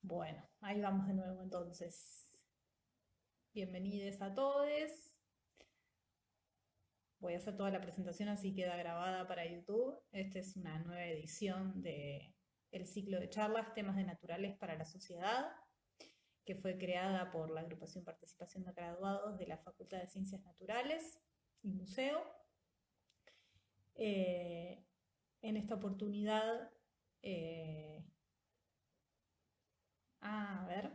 Bueno, ahí vamos de nuevo entonces. Bienvenidos a todos. Voy a hacer toda la presentación así queda grabada para YouTube. Esta es una nueva edición del ciclo de charlas Temas de Naturales para la Sociedad, que fue creada por la Agrupación Participación de Graduados de la Facultad de Ciencias Naturales y Museo. En esta oportunidad, a ver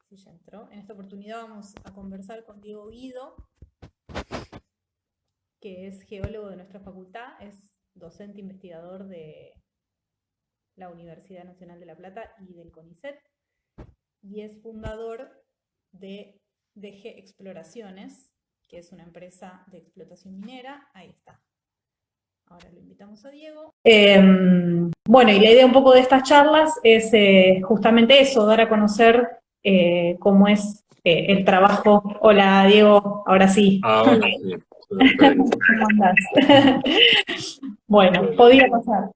si ya entró. En esta oportunidad vamos a conversar con Diego Guido, que es geólogo de nuestra facultad, es docente investigador de la Universidad Nacional de La Plata y del CONICET, y es fundador de DG Exploraciones, que es una empresa de explotación minera. Ahí está. Ahora lo invitamos a Diego. Bueno, y la idea un poco de estas charlas es justamente eso, dar a conocer cómo es el trabajo. Hola, Diego, ahora sí. Ahora sí. ¿Cómo andás? Bueno, podía pasar.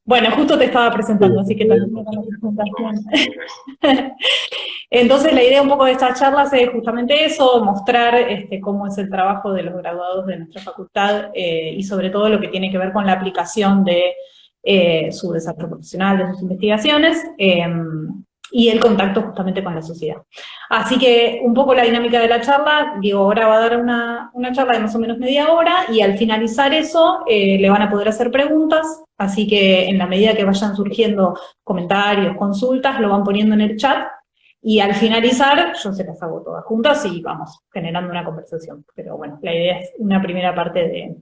Bueno, justo te estaba presentando, así que también era la presentación. Entonces, la idea un poco de estas charlas es justamente eso, mostrar cómo es el trabajo de los graduados de nuestra facultad y sobre todo lo que tiene que ver con la aplicación de su desarrollo profesional, de sus investigaciones y el contacto justamente con la sociedad. Así que un poco la dinámica de la charla, Diego ahora va a dar una charla de más o menos media hora y al finalizar eso le van a poder hacer preguntas, así que en la medida que vayan surgiendo comentarios, consultas, lo van poniendo en el chat. Y al finalizar, yo se las hago todas juntas y vamos generando una conversación. Pero bueno, la idea es una primera parte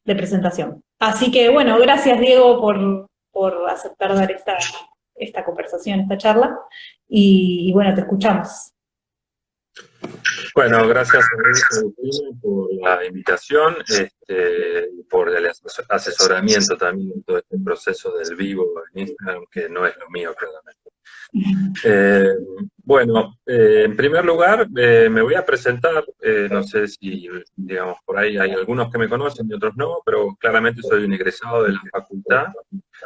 de presentación. Así que bueno, gracias Diego por aceptar dar esta conversación, esta charla. Y bueno, te escuchamos. Bueno, gracias a Agustina por la invitación y por el asesoramiento también en todo este proceso del vivo en Instagram, que no es lo mío, claramente. Bueno, en primer lugar, me voy a presentar, no sé si, digamos, por ahí hay algunos que me conocen y otros no, pero claramente soy un egresado de la facultad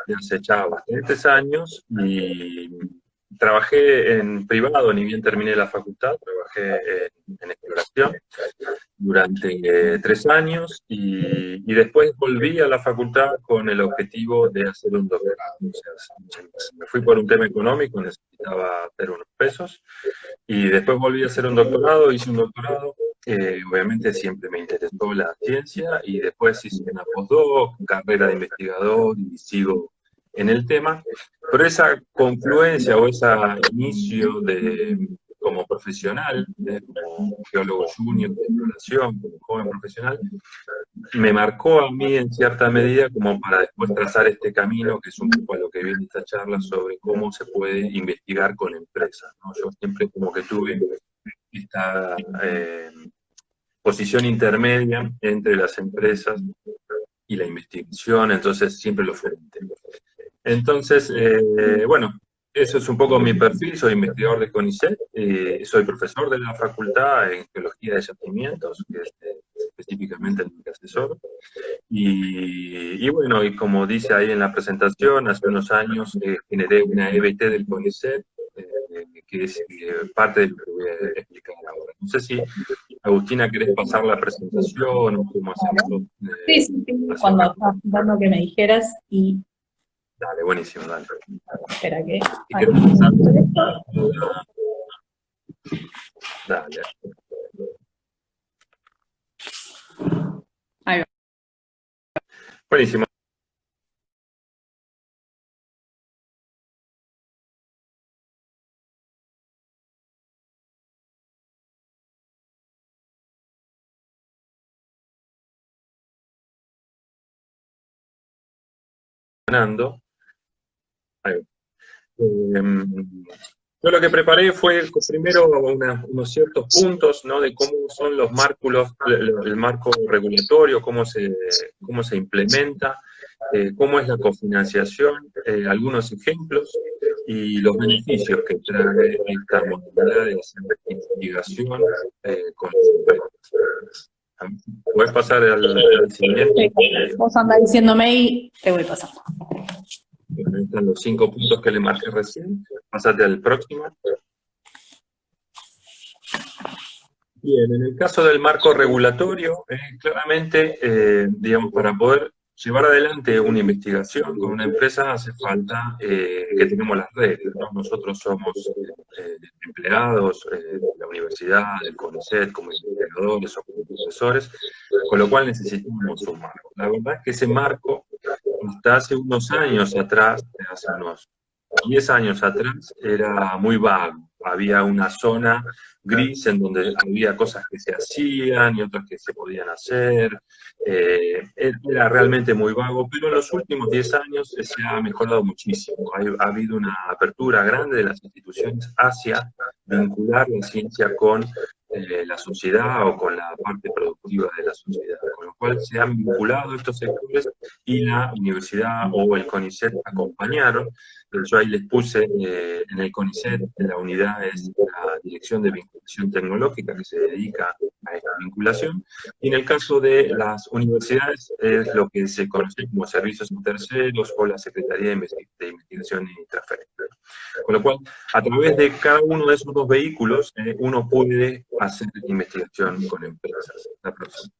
de hace ya bastantes años y trabajé en privado, ni bien terminé la facultad, trabajé en exploración durante 3 años y después volví a la facultad con el objetivo de hacer un doctorado. O sea, me fui por un tema económico, necesitaba hacer unos pesos, y después volví a hacer un doctorado, hice un doctorado, obviamente siempre me interesó la ciencia, y después hice una postdoc, carrera de investigador, y sigo en el tema, pero esa confluencia o ese inicio como profesional, como geólogo junior de exploración, como joven profesional, me marcó a mí en cierta medida como para después trazar este camino, que es un poco a lo que viene esta charla, sobre cómo se puede investigar con empresas, ¿no? Yo siempre como que tuve esta posición intermedia entre las empresas y la investigación, entonces siempre lo fomenté. Entonces, bueno, eso es un poco mi perfil, soy investigador de CONICET, soy profesor de la facultad en Geología de Yacimientos, que es específicamente el que asesoro, y bueno, y como dice ahí en la presentación, hace unos años generé una EBT del CONICET, que es parte de lo que voy a explicar ahora. No sé si, Agustina, ¿querés pasar la presentación o cómo hacerlo? Sí, cuando estás dando que me dijeras y... Dale, buenísimo, dale. Espera que... Si querés pasar... Dale. Ahí va. Buenísimo. Ahí. Yo lo que preparé fue primero unos ciertos puntos, ¿no?, de cómo son los márculos, el marco regulatorio, cómo se implementa, cómo es la cofinanciación, algunos ejemplos y los beneficios que trae esta modalidad de hacer investigación con las empresas. ¿Puedes pasar al siguiente? Vos andás diciéndome y te voy pasando. Ahí están los 5 puntos que le marqué recién. Pásate al próximo. Bien, en el caso del marco regulatorio, claramente, digamos, para poder llevar adelante una investigación con una empresa hace falta que tengamos las reglas, ¿no? Nosotros somos empleados de la universidad, del CONICET, como investigadores o como profesores, con lo cual necesitamos un marco. La verdad es que ese marco, hasta hace unos años atrás, hace unos 10 años atrás, era muy vago. Había una zona gris en donde había cosas que se hacían y otras que se podían hacer. Era realmente muy vago, pero en los últimos 10 años se ha mejorado muchísimo. Ha habido una apertura grande de las instituciones hacia vincular la ciencia con la sociedad o con la parte productiva de la sociedad, con lo cual se han vinculado estos sectores y la universidad o el CONICET acompañaron. Yo ahí les puse en el CONICET, la unidad es la Dirección de Vinculación Tecnológica que se dedica a esta vinculación, y en el caso de las universidades es lo que se conoce como servicios a terceros o la Secretaría de Investigación y Transferencia. Con lo cual, a través de cada uno de esos dos vehículos, uno puede hacer investigación con empresas. La próxima.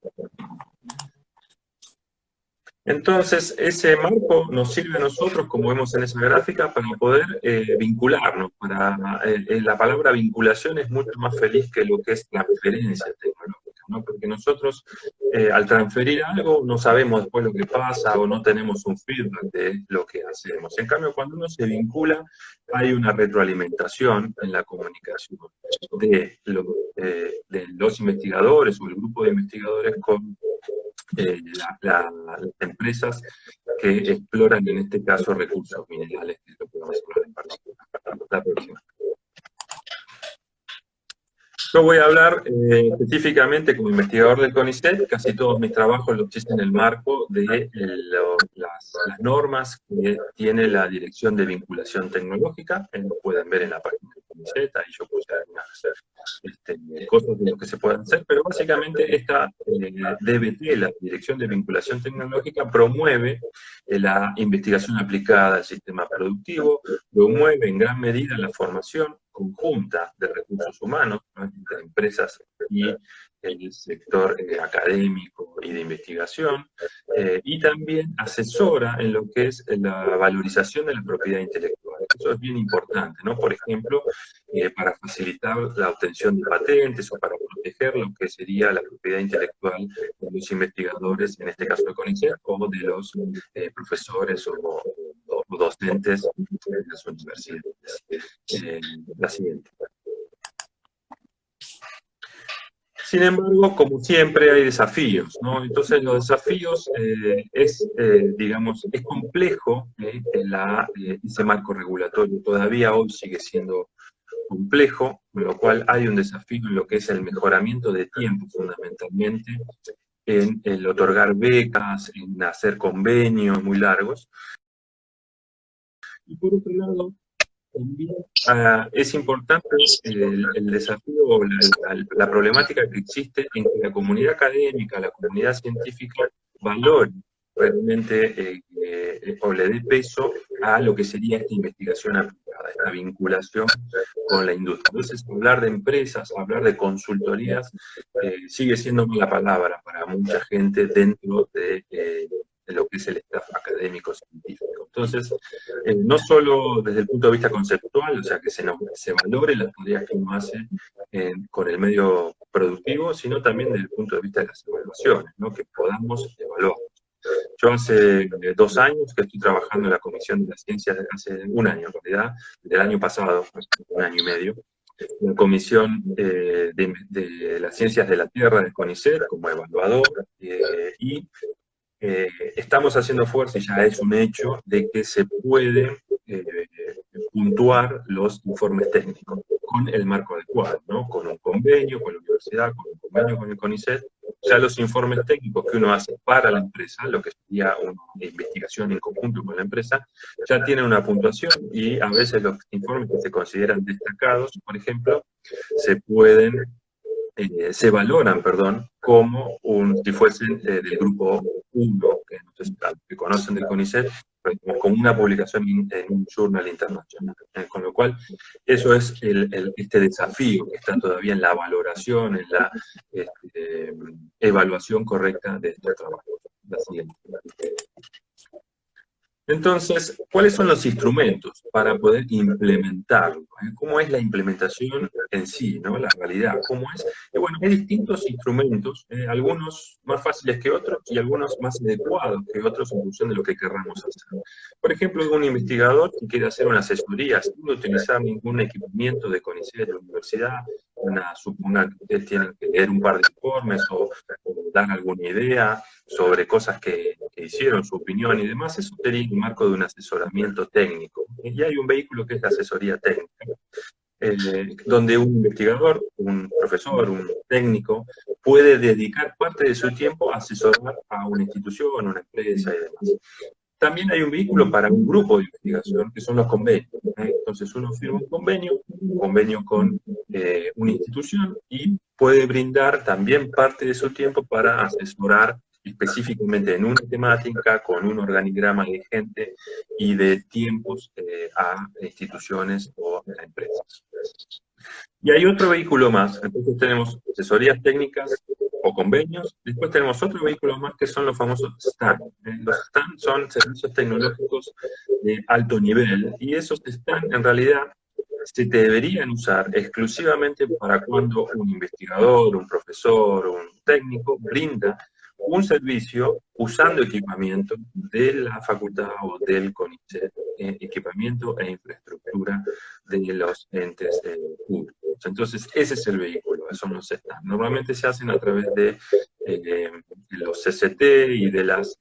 Entonces, ese marco nos sirve a nosotros, como vemos en esa gráfica, para poder vincularnos. La palabra vinculación es mucho más feliz que lo que es transferencia tecnológica, ¿no? Porque nosotros, al transferir algo, no sabemos después lo que pasa o no tenemos un feedback de lo que hacemos. En cambio, cuando uno se vincula, hay una retroalimentación en la comunicación de los investigadores o el grupo de investigadores con las empresas que exploran, en este caso, recursos minerales, que es lo que vamos a hablar en particular. La próxima. Yo voy a hablar específicamente como investigador del CONICET. Casi todos mis trabajos los hice en el marco de las normas que tiene la Dirección de Vinculación Tecnológica. Lo pueden ver en la página del CONICET, ahí yo puse algunas cosas de lo que se pueden hacer, pero básicamente esta DBT, la Dirección de Vinculación Tecnológica, promueve la investigación aplicada al sistema productivo, promueve en gran medida la formación conjunta de recursos humanos, ¿no?, entre empresas y el sector académico y de investigación, y también asesora en lo que es la valorización de la propiedad intelectual. Eso es bien importante, ¿no? Por ejemplo, para facilitar la obtención de patentes o para proteger lo que sería la propiedad intelectual de los investigadores, en este caso de CONICET, o de los profesores o docentes de las universidades. La siguiente. Sin embargo, como siempre, hay desafíos, ¿no? Entonces, los desafíos digamos, es complejo ese marco regulatorio. Todavía hoy sigue siendo complejo, con lo cual hay un desafío en lo que es el mejoramiento de tiempo, fundamentalmente, en el otorgar becas, en hacer convenios muy largos. Y por otro lado, también es importante el desafío o la problemática que existe en que la comunidad académica, la comunidad científica, valore realmente o le dé peso a lo que sería esta investigación aplicada, esta vinculación con la industria. Entonces, hablar de empresas, hablar de consultorías, sigue siendo mala palabra para mucha gente dentro de lo que es el staff académico científico. Entonces, no solo desde el punto de vista conceptual, o sea, que se valore las tareas que uno hace con el medio productivo, sino también desde el punto de vista de las evaluaciones, ¿no? Que podamos evaluar. Yo hace 2 años que estoy trabajando en la Comisión de las Ciencias, hace un año en realidad, del año pasado, 1 año y medio, la Comisión de las Ciencias de la Tierra del CONICET como evaluador, y estamos haciendo fuerza, y ya es un hecho, de que se puede puntuar los informes técnicos con el marco adecuado, ¿no? Con un convenio con la universidad, con un convenio con el CONICET. Ya los informes técnicos que uno hace para la empresa, lo que sería una investigación en conjunto con la empresa, ya tienen una puntuación, y a veces los informes que se consideran destacados, por ejemplo, se valoran, como si fuesen del grupo 1, que conocen del CONICET, como una publicación en un journal internacional. Con lo cual, eso es este desafío que está todavía en la valoración, en la evaluación correcta de estos trabajos. La siguiente. Entonces, ¿cuáles son los instrumentos para poder implementarlo? ¿Cómo es la implementación en sí, ¿no? La realidad, ¿cómo es? Y bueno, hay distintos instrumentos, algunos más fáciles que otros y algunos más adecuados que otros en función de lo que querramos hacer. Por ejemplo, un investigador que quiere hacer una asesoría sin utilizar ningún equipamiento de CONICET de la universidad, supongan que ustedes tienen que leer un par de informes o dar alguna idea sobre cosas que hicieron, su opinión y demás, eso sería en el marco de un asesoramiento técnico. Y hay un vehículo que es la asesoría técnica, donde un investigador, un profesor, un técnico, puede dedicar parte de su tiempo a asesorar a una institución, una empresa y demás. También hay un vehículo para un grupo de investigación, que son los convenios. Entonces uno firma un convenio con una institución y puede brindar también parte de su tiempo para asesorar específicamente en una temática, con un organigrama de gente y de tiempos a instituciones o a empresas. Y hay otro vehículo más, entonces tenemos asesorías técnicas o convenios, después tenemos otro vehículo más que son los famosos STAN. Los STAN son servicios tecnológicos de alto nivel, y esos STAN en realidad se deberían usar exclusivamente para cuando un investigador, un profesor, un técnico brinda un servicio usando equipamiento de la facultad o del CONICET, equipamiento e infraestructura de los entes públicos. Entonces, ese es el vehículo, eso no se está. Normalmente se hacen a través de los CCT y de las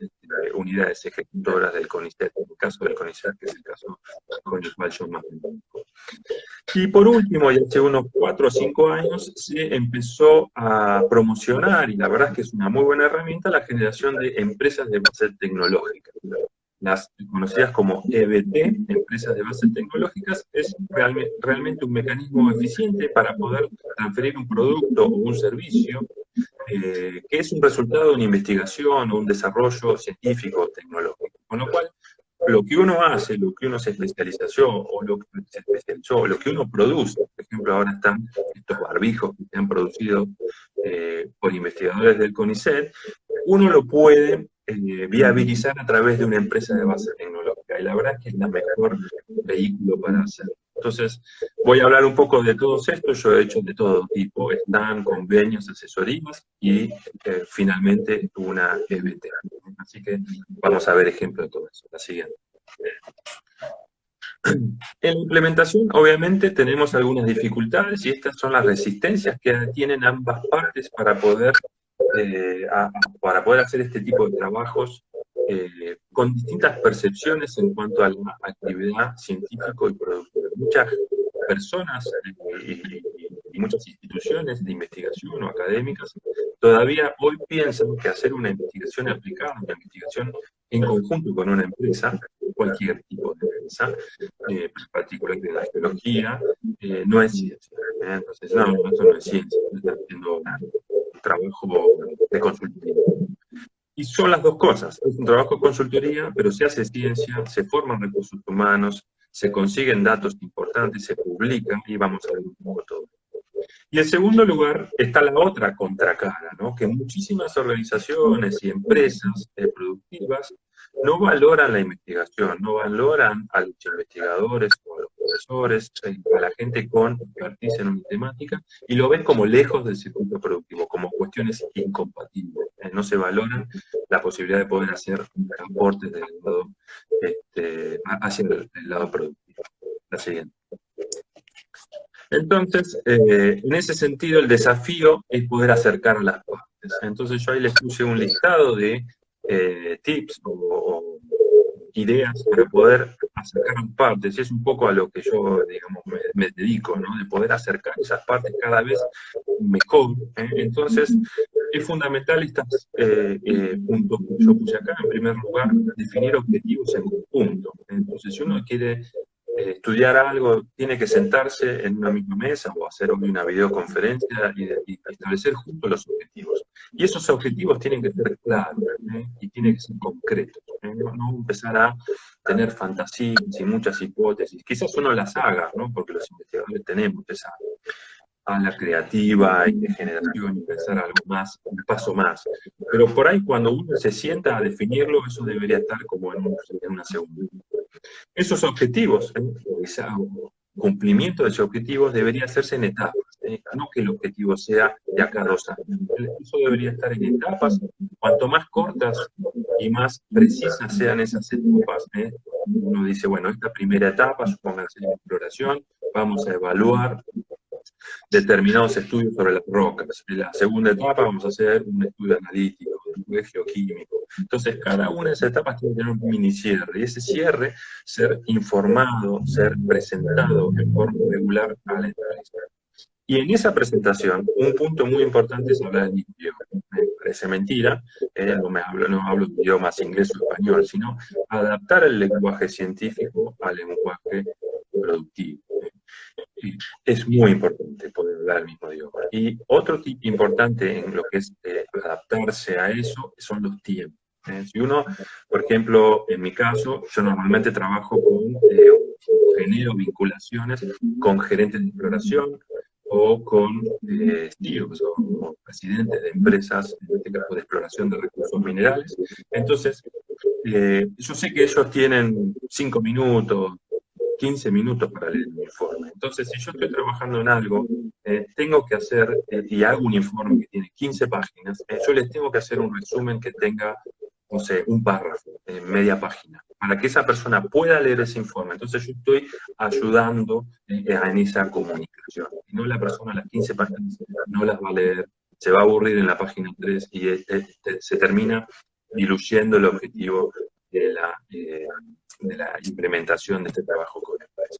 unidades ejecutoras del CONICET, en el caso del CONICET, que es el caso con el cual yo más me dedico. Y por último, ya hace unos 4 o 5 años, se empezó a promocionar, y la verdad es que es una muy buena herramienta, la generación de empresas de base tecnológica. Las conocidas como EBT, empresas de bases tecnológicas, es realmente un mecanismo eficiente para poder transferir un producto o un servicio que es un resultado de una investigación o un desarrollo científico o tecnológico. Con lo cual, lo que uno hace, lo que uno se especializó, o lo que uno produce, por ejemplo, ahora están estos barbijos que se han producido por investigadores del CONICET, uno lo puede viabilizar a través de una empresa de base tecnológica, y la verdad es que es el mejor vehículo para hacerlo. Entonces, voy a hablar un poco de todos estos. Yo he hecho de todo tipo, están convenios, asesorías y finalmente una EBT. Así que vamos a ver ejemplos de todo eso. La siguiente. En la implementación, obviamente, tenemos algunas dificultades, y estas son las resistencias que tienen ambas partes para poder hacer este tipo de trabajos con distintas percepciones en cuanto a la actividad científico y productiva. Muchas personas y muchas instituciones de investigación o académicas todavía hoy piensan que hacer una investigación aplicada, una investigación en conjunto con una empresa, cualquier tipo de empresa, particularmente de la geología, no es ciencia. Entonces, no, eso no es ciencia, está haciendo un trabajo de consultoría. Y son las dos cosas, es un trabajo de consultoría, pero se hace ciencia, se forman recursos humanos, se consiguen datos importantes, se publican, y vamos a ver un poco todo. Y en segundo lugar está la otra contracara, ¿no? Que muchísimas organizaciones y empresas productivas no valoran la investigación, no valoran a los investigadores o a los profesores, a la gente con expertise en una temática, y lo ven como lejos del circuito productivo, como cuestiones incompatibles. No se valoran la posibilidad de poder hacer aportes del lado, hacia el lado productivo. La siguiente. Entonces, en ese sentido, el desafío es poder acercar a las partes. Entonces yo ahí les puse un listado de tips o ideas para poder acercar las partes, y es un poco a lo que yo, digamos, me dedico, ¿no? De poder acercar esas partes cada vez mejor. Entonces, es fundamental estos puntos que yo puse acá. En primer lugar, definir objetivos en conjunto. Entonces, si uno quiere estudiar algo, tiene que sentarse en una misma mesa o hacer una videoconferencia y establecer juntos los objetivos. Y esos objetivos tienen que ser claros y tienen que ser concretos. No empezar a tener fantasías y muchas hipótesis. Quizás uno las haga, ¿no? Porque los investigadores tenemos esa ala creativa y de generación y pensar algo más, un paso más. Pero por ahí cuando uno se sienta a definirlo, eso debería estar como en una segunda. Esos objetivos, ese cumplimiento de esos objetivos debería hacerse en etapas, no que el objetivo sea de acá a 2 años. Eso debería estar en etapas, cuanto más cortas y más precisas sean esas etapas. Uno dice, bueno, esta primera etapa, supónganse la exploración, vamos a evaluar determinados estudios sobre las rocas. En la segunda etapa vamos a hacer un estudio analítico, después geoquímico. Entonces, cada una de esas etapas tiene que tener un mini cierre, y ese cierre ser informado, ser presentado en forma regular a la empresa. Y en esa presentación, un punto muy importante es hablar en idioma. Me parece mentira, no hablo de idiomas inglés o español, sino adaptar el lenguaje científico al lenguaje productivo. Es muy importante poder hablar el mismo idioma. Y otro tip importante en lo que es adaptarse a eso son los tiempos. Si uno, por ejemplo, en mi caso, yo normalmente trabajo con genero vinculaciones con gerentes de exploración o con CEOs o presidentes de empresas, en este caso de exploración de recursos minerales. Entonces, yo sé que ellos tienen 5 minutos, 15 minutos para leer un informe. Entonces, si yo estoy trabajando en algo, tengo que hacer, y hago un informe que tiene 15 páginas, yo les tengo que hacer un resumen que tenga, no sé, un párrafo, media página, para que esa persona pueda leer ese informe. Entonces, yo estoy ayudando en esa comunicación. Y no la persona a las 15 páginas no las va a leer, se va a aburrir en la página 3 y se termina diluyendo el objetivo de la implementación de este trabajo con empresas.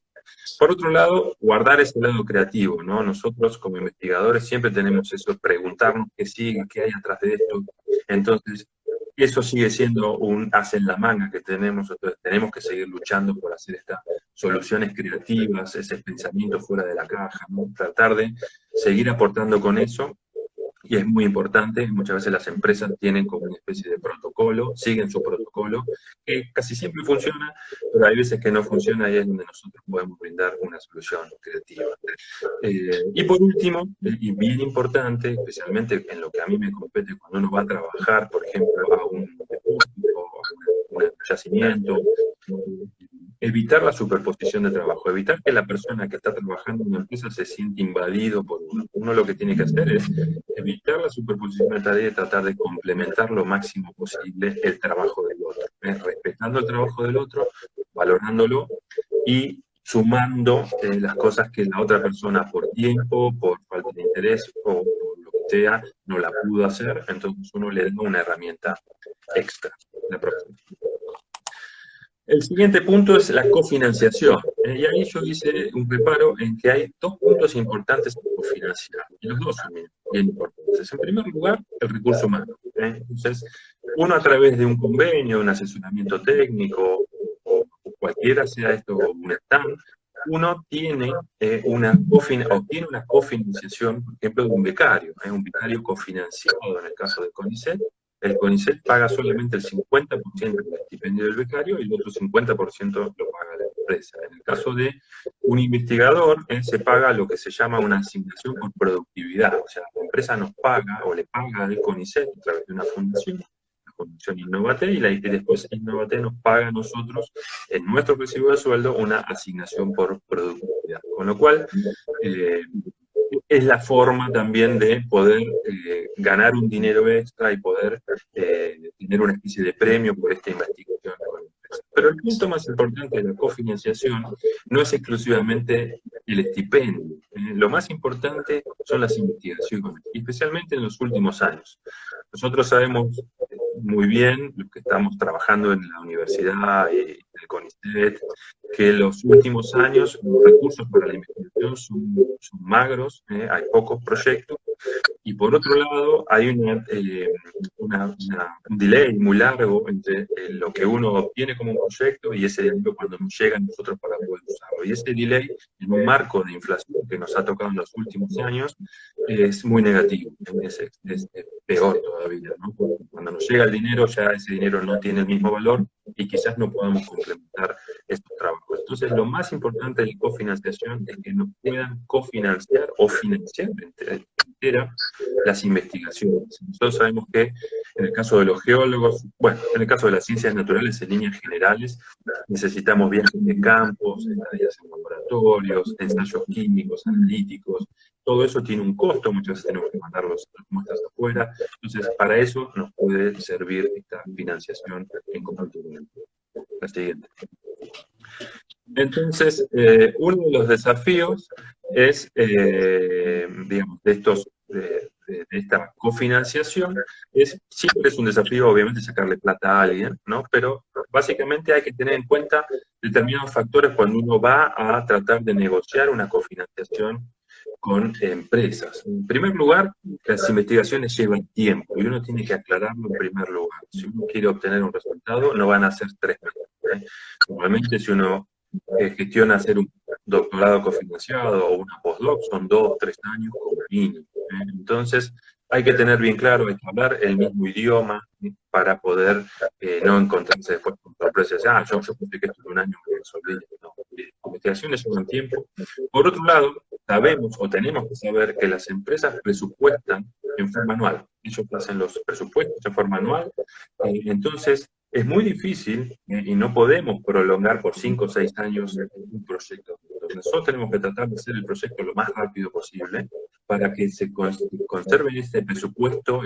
Por otro lado, guardar ese lado creativo, ¿no? Nosotros como investigadores siempre tenemos eso, preguntarnos qué sigue, qué hay atrás de esto. Entonces, eso sigue siendo un as en la manga que tenemos, entonces tenemos que seguir luchando por hacer estas soluciones creativas, ese pensamiento fuera de la caja, ¿no? Tratar de seguir aportando con eso. Y es muy importante, muchas veces las empresas tienen como una especie de protocolo, siguen su protocolo, que casi siempre funciona, pero hay veces que no funciona y es donde nosotros podemos brindar una solución creativa. Y por último, y bien importante, especialmente en lo que a mí me compete cuando uno va a trabajar, por ejemplo, a un depósito, a un yacimiento, evitar la superposición de trabajo, evitar que la persona que está trabajando en una empresa se siente invadido por uno. Uno lo que tiene que hacer es evitar la superposición de tareas y tratar de complementar lo máximo posible el trabajo del otro, respetando el trabajo del otro, valorándolo y sumando las cosas que la otra persona por tiempo, por falta de interés o por lo que sea, no la pudo hacer, entonces uno le da una herramienta extra. El siguiente punto es la cofinanciación. Y ahí yo hice un reparo en que hay 2 puntos importantes para cofinanciar, y los 2 son bien importantes. En primer lugar, el recurso humano. Entonces, uno a través de un convenio, un asesoramiento técnico, o cualquiera sea esto, un stand, uno tiene una cofinanciación, por ejemplo, de un becario cofinanciado en el caso de CONICET. El CONICET paga solamente el 50% del estipendio del becario y el otro 50% lo paga la empresa. En el caso de un investigador, se paga lo que se llama una asignación por productividad. O sea, la empresa nos paga o le paga al CONICET a través de una fundación, la Fundación Innovate, y después Innovate nos paga a nosotros, en nuestro recibo de sueldo, una asignación por productividad. Con lo cual, es la forma también de poder ganar un dinero extra y poder tener una especie de premio por esta investigación. Pero el punto más importante de la cofinanciación no es exclusivamente el estipendio. Lo más importante son las investigaciones, especialmente en los últimos años. Nosotros sabemos muy bien, los que estamos trabajando en la universidad y el CONICET, que en los últimos años los recursos para la investigación son magros, hay pocos proyectos, y por otro lado hay un delay muy largo entre lo que uno obtiene como un proyecto y ese dinero cuando nos llega a nosotros para poder usarlo. Y ese delay, en un marco de inflación que nos ha tocado en los últimos años, es muy negativo, es peor todavía, ¿no? Porque cuando nos llega el dinero, ya ese dinero no tiene el mismo valor y quizás no podamos complementar estos trabajos. Entonces, lo más importante de la cofinanciación es que nos puedan cofinanciar o financiar entera las investigaciones. Nosotros sabemos que en el caso de los geólogos, bueno, en el caso de las ciencias naturales, en líneas generales, necesitamos viajes de campos, estadías en laboratorios, ensayos químicos, analíticos. Todo eso tiene un costo, muchas veces tenemos que mandar las muestras afuera. Entonces, para eso nos puede servir esta financiación en conjunto con el la siguiente. Entonces, uno de los desafíos es, digamos, de esta cofinanciación, siempre es un desafío, obviamente, sacarle plata a alguien, ¿no? Pero básicamente hay que tener en cuenta determinados factores cuando uno va a tratar de negociar una cofinanciación con empresas. En primer lugar, las investigaciones llevan tiempo y uno tiene que aclararlo en primer lugar. Si uno quiere obtener un resultado, no van a ser 3 meses. Normalmente, si uno gestiona hacer un doctorado cofinanciado o una postdoc, son 2 o 3 años como mínimo. Entonces, hay que tener bien claro, hay que hablar el mismo idioma para poder no encontrarse después con sorpresas. Yo pensé que esto en un año me resolví. No, investigaciones llevan tiempo. Por otro lado, sabemos o tenemos que saber que las empresas presupuestan en forma anual. Ellos hacen los presupuestos en forma anual. Entonces, es muy difícil y no podemos prolongar por 5 o 6 años un proyecto. Entonces, nosotros tenemos que tratar de hacer el proyecto lo más rápido posible para que se conserve ese presupuesto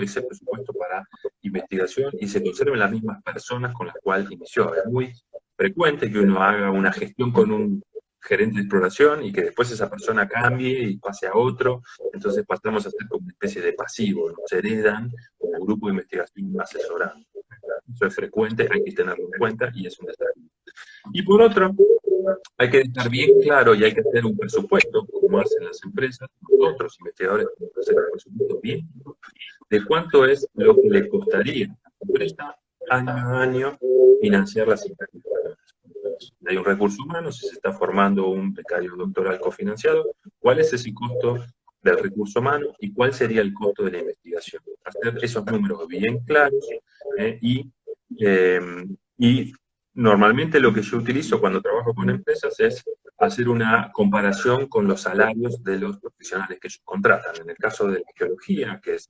para investigación y se conserven las mismas personas con las cuales inició. Es muy frecuente que uno haga una gestión con un gerente de exploración y que después esa persona cambie y pase a otro, entonces pasamos a ser como una especie de pasivo, nos heredan como grupo de investigación asesorado. Eso es frecuente, hay que tenerlo en cuenta y es un desafío. Y por otro, hay que estar bien claro y hay que hacer un presupuesto, como hacen las empresas, nosotros investigadores tenemos que hacer un presupuesto bien de cuánto es lo que le costaría a la empresa año a año financiar las investigaciones. Hay un recurso humano, si se está formando un becario doctoral cofinanciado, ¿cuál es ese costo del recurso humano y cuál sería el costo de la investigación? Hacer esos números bien claros y normalmente lo que yo utilizo cuando trabajo con empresas es hacer una comparación con los salarios de los profesionales que ellos contratan. En el caso de la geología, que es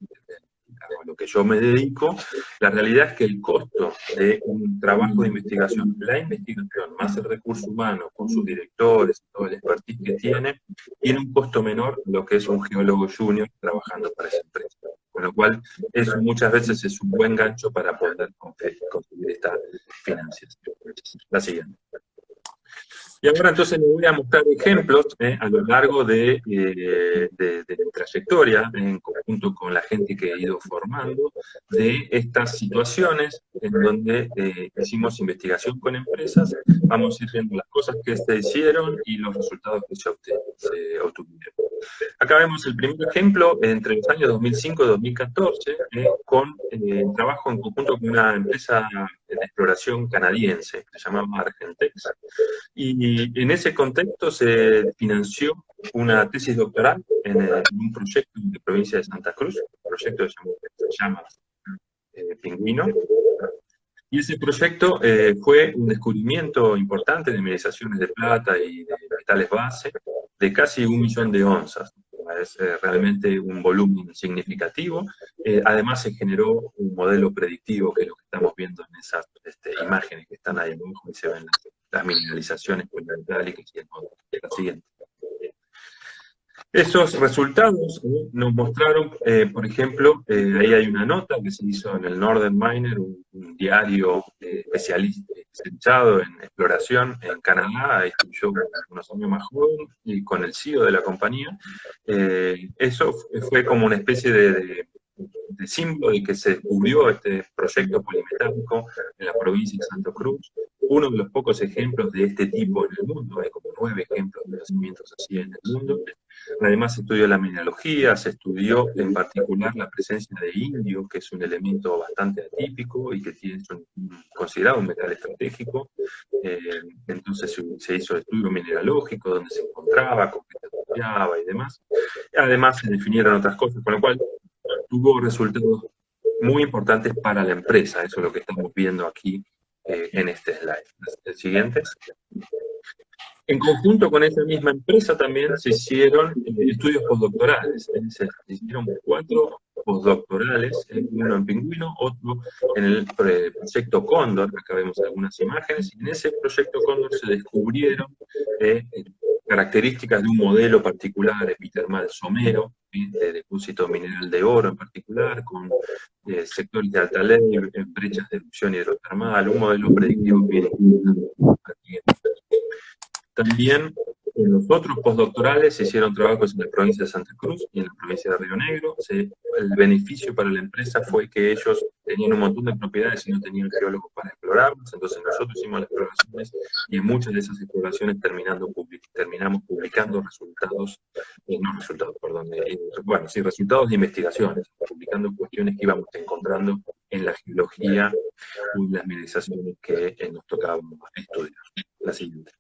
a lo que yo me dedico, la realidad es que el costo de un trabajo de investigación, la investigación más el recurso humano con sus directores, todo el expertise que tiene un costo menor de lo que es un geólogo junior trabajando para esa empresa. Con lo cual, eso muchas veces es un buen gancho para poder conseguir esta financiación. La siguiente. Y ahora entonces les voy a mostrar ejemplos a lo largo de mi trayectoria, en conjunto con la gente que he ido formando, de estas situaciones en donde hicimos investigación con empresas. Vamos a ir viendo las cosas que se hicieron y los resultados que se obtuvieron. Acá vemos el primer ejemplo entre los años 2005 y 2014, con trabajo en conjunto con una empresa de exploración canadiense, que se llamaba Argentex. Y en ese contexto se financió una tesis doctoral en un proyecto en la provincia de Santa Cruz, un proyecto que se llama Pingüino. Y ese proyecto fue un descubrimiento importante de mineralizaciones de plata y de metales base de casi 1 millón de onzas. Es realmente un volumen significativo. Además se generó un modelo predictivo, que es lo que estamos viendo en esas imágenes que están ahí abajo y se ven las mineralizaciones polimetálicas y el modelo. La siguiente. Esos resultados nos mostraron, por ejemplo, ahí hay una nota que se hizo en el Northern Miner, un diario especializado en exploración en Canadá. Ahí estoy yo unos años más joven y con el CEO de la compañía. Eso fue como una especie de símbolo de que se descubrió este proyecto polimetálico en la provincia de Santa Cruz. Uno de los pocos ejemplos de este tipo en el mundo, hay como 9 ejemplos de yacimientos así en el mundo. Además se estudió la mineralogía, se estudió en particular la presencia de indio, que es un elemento bastante atípico y que tiene considerado un metal estratégico. Entonces se hizo el estudio mineralógico, donde se encontraba, con financiaba y demás. Además se definieron otras cosas, con lo cual tuvo resultados muy importantes para la empresa. Eso es lo que estamos viendo aquí en este slide. El siguiente. En conjunto con esa misma empresa también se hicieron estudios postdoctorales. Se hicieron 4 postdoctorales, uno en pingüino, otro en el proyecto Cóndor. Acá vemos algunas imágenes, y en ese proyecto Cóndor se descubrieron características de un modelo particular epitermal somero, de depósito mineral de oro en particular, con sectores de alta ley, brechas de erupción hidrotermal, un modelo predictivo bien importante. También en los otros postdoctorales se hicieron trabajos en la provincia de Santa Cruz y en la provincia de Río Negro. El beneficio para la empresa fue que ellos tenían un montón de propiedades y no tenían geólogos para explorarlas, entonces nosotros hicimos las exploraciones y en muchas de esas exploraciones terminamos publicando resultados de investigaciones, publicando cuestiones que íbamos encontrando en la geología y las mineralizaciones que nos tocaba estudiar. La siguiente.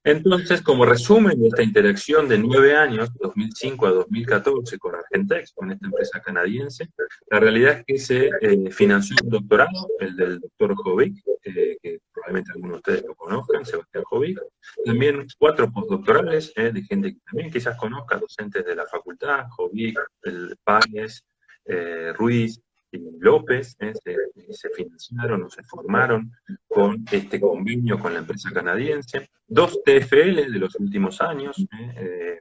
Entonces, como resumen de esta interacción de 9 años, 2005 a 2014, con Argentex, con esta empresa canadiense, la realidad es que se financió un doctorado, el del doctor Jovic, que probablemente algunos de ustedes lo conozcan, Sebastián Jovic. También 4 postdoctorales, de gente que también quizás conozca, docentes de la facultad, Jovic, Páez, Ruiz, y López, se financiaron o se formaron con este convenio con la empresa canadiense, 2 TFL de los últimos años de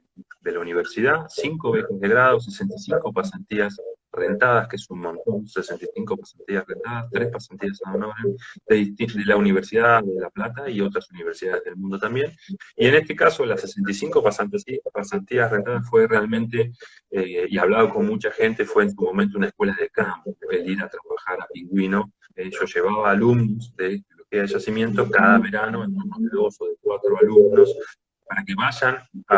la universidad, 5 becas de grado, 65 pasantías rentadas, que es un montón, 65 pasantías rentadas, 3 pasantías ad honorem de la Universidad de La Plata y otras universidades del mundo también. Y en este caso, las 65 pasantías rentadas fue realmente, y hablado con mucha gente, fue en su momento una escuela de campo, el ir a trabajar a Pingüino. Yo llevaba alumnos de geología de yacimiento cada verano, en torno de 2 o de 4 alumnos, para que vayan a